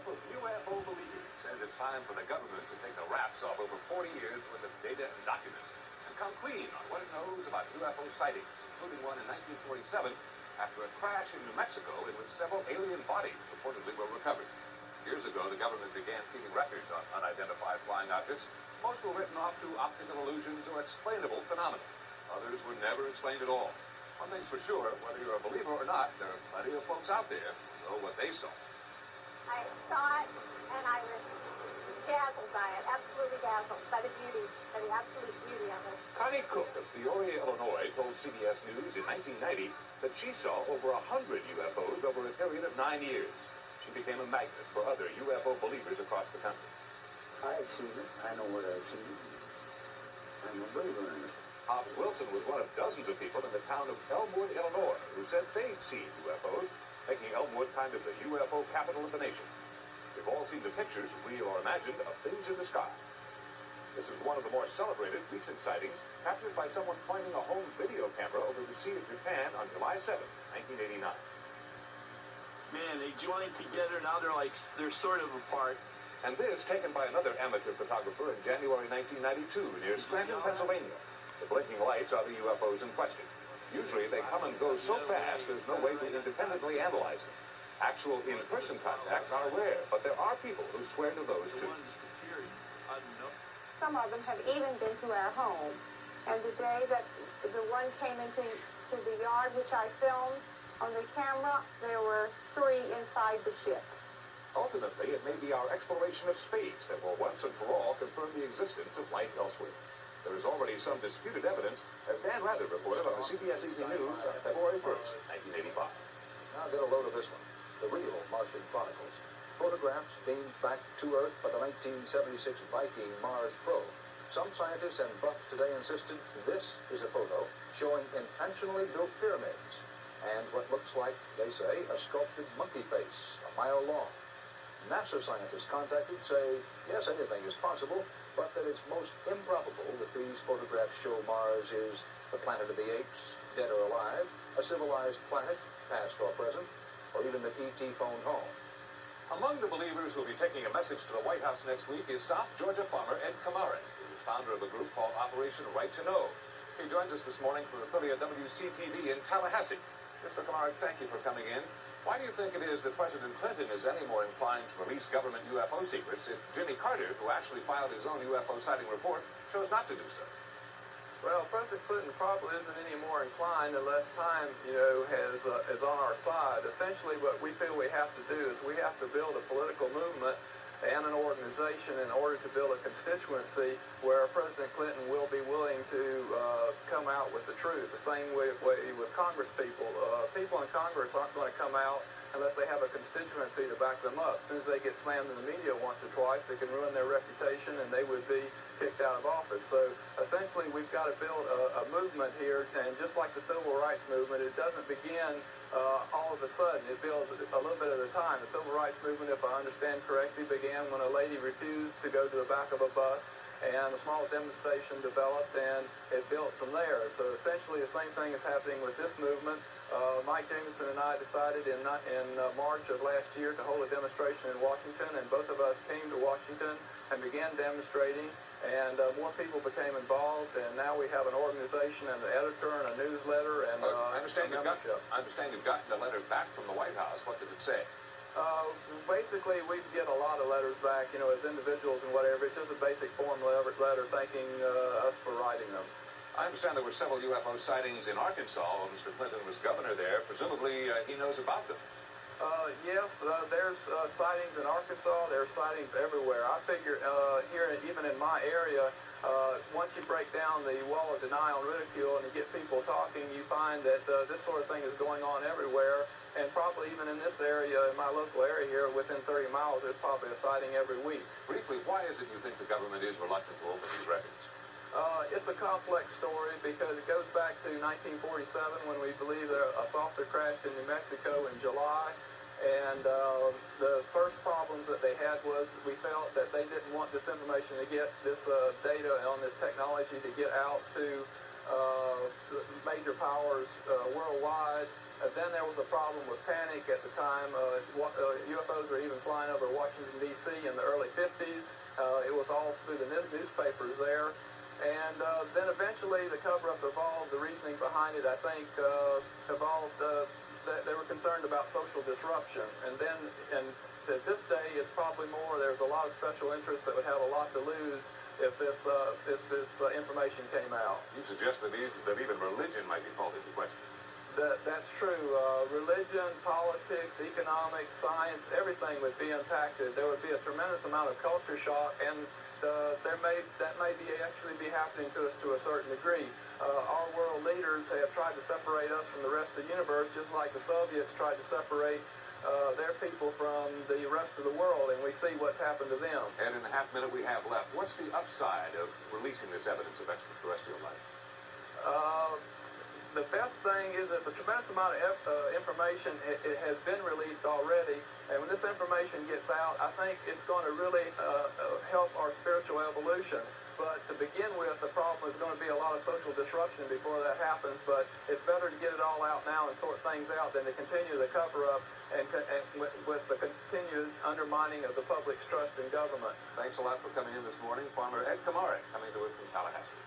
group of UFO believers says it's time for the government to take the wraps off over 40 years worth of data and documents and come clean on what it knows about UFO sightings, including one in 1947 after a crash in New Mexico in which several alien bodies reportedly were recovered. Years ago, the government began keeping records on unidentified flying objects. Most were written off to optical illusions or explainable phenomena. Others were never explained at all. One thing's for sure, whether you're a believer or not, there are plenty of folks out there who know what they saw. I saw it, and I was dazzled by it, absolutely dazzled by the beauty, by the absolute beauty of it. Connie Cook of Peoria, Illinois, told CBS News in 1990 that she saw over 100 UFOs over a period of 9 years. She became a magnet for other UFO believers across the country. I've seen it. I know what I've seen. I'm a believer in it. Hobbs Wilson was one of dozens of people in the town of Elmwood, Illinois, who said they'd seen UFOs, making Elmwood kind of the UFO capital of the nation. We've all seen the pictures, real or imagined, of things in the sky. This is one of the more celebrated recent sightings, captured by someone pointing a home video camera over the Sea of Japan on July 7, 1989. Man, they joined together, now they're sort of apart. And this taken by another amateur photographer in January 1992 near Scranton, Pennsylvania. The blinking lights are the UFOs in question. Usually they come and go so fast there's no way to independently analyze them. Actual in-person contacts are rare, but there are people who swear to those too. Some of them have even been to our home. And the day that the one came into the yard, which I filmed on the camera, there were 3 inside the ship. Ultimately, it may be our exploration of space that will once and for all confirm the existence of life elsewhere. There is already some disputed evidence, as Dan Rather reported on the CBS Evening News on February 1st, 1985. Now get a load of this one. The real Martian Chronicles. Photographs beamed back to Earth by the 1976 Viking Mars probe. Some scientists and buffs today insisted this is a photo showing intentionally built pyramids and what looks like, they say, a sculpted monkey face, a mile long. NASA scientists contacted say, yes, anything is possible, but that it's most improbable that these photographs show Mars is the planet of the apes, dead or alive, a civilized planet, past or present, or even that E.T. phoned home. Among the believers who will be taking a message to the White House next week is South Georgia farmer Ed Komarek, who is founder of a group called Operation Right to Know. He joins us this morning from affiliate WCTV in Tallahassee. Mr. Komarek, thank you for coming in. Why do you think it is that President Clinton is any more inclined to release government UFO secrets if Jimmy Carter, who actually filed his own UFO sighting report, chose not to do so? Well, President Clinton probably isn't any more inclined unless time, is on our side. Essentially, what we feel we have to do is we have to build a political movement and an organization in order to build a constituency where President Clinton will be willing to come out with the truth. The same way with Congress people. People in Congress aren't going to come out unless they have a constituency to back them up. As soon as they get slammed in the media once or twice, they can ruin their reputation and they would be kicked out of office. So essentially we've got to build a movement here, and just like the civil rights movement, it doesn't begin all of a sudden. It builds a little bit at a time. The civil rights movement, if I understand correctly, began when a lady refused to go to the back of a bus, and a small demonstration developed, and it built from there. So essentially the same thing is happening with this movement. Mike Jameson and I decided in March of last year to hold a demonstration in Washington, and both of us came to Washington and began demonstrating, and more people became involved, and now we have an organization and an editor and a newsletter and I understand you've gotten a letter back from the White House. What did it say? Basically, we get a lot of letters back, as individuals and whatever. It's just a basic form letter thanking us for writing them. I understand there were several UFO sightings in Arkansas when Mr. Clinton was governor there. Presumably, he knows about them. Yes, there's sightings in Arkansas. There's sightings everywhere. I figure here, even in my area, once you break down the wall of denial and ridicule and you get people talking, you find that this sort of thing is going on everywhere. And probably even in this area, in my local area here, within 30 miles, there's probably a sighting every week. Briefly, why is it you think the government is reluctant to open these records? It's a complex story because it goes back to 1947 when we believe a saucer crashed in New Mexico in July. And the first problems that they had was we felt that they didn't want this information to get this data on this technology to get out to major powers worldwide. Then there was a problem with panic at the time. UFO UFOs were even flying over Washington, D.C. in the early 50s. It was all through the newspapers there. And then eventually the cover-up evolved. The reasoning behind it, I think, evolved. They were concerned about social disruption. And then, and to this day, it's probably more. There's a lot of special interests that would have a lot to lose if this information came out. You suggest that even religion might be called into question. That's true. Religion, politics, economics, science, everything would be impacted. There would be a tremendous amount of culture shock, and that may actually be happening to us to a certain degree. Our world leaders have tried to separate us from the rest of the universe, just like the Soviets tried to separate their people from the rest of the world, and we see what's happened to them. And in the half minute we have left, what's the upside of releasing this evidence of extraterrestrial life? The best thing is there's a tremendous amount of information. It has been released already, and when this information gets out, I think it's going to really help our spiritual evolution. But to begin with, the problem is going to be a lot of social disruption before that happens, but it's better to get it all out now and sort things out than to continue the cover-up and with the continued undermining of the public's trust in government. Thanks a lot for coming in this morning. Farmer Ed Komarek coming to us from Tallahassee.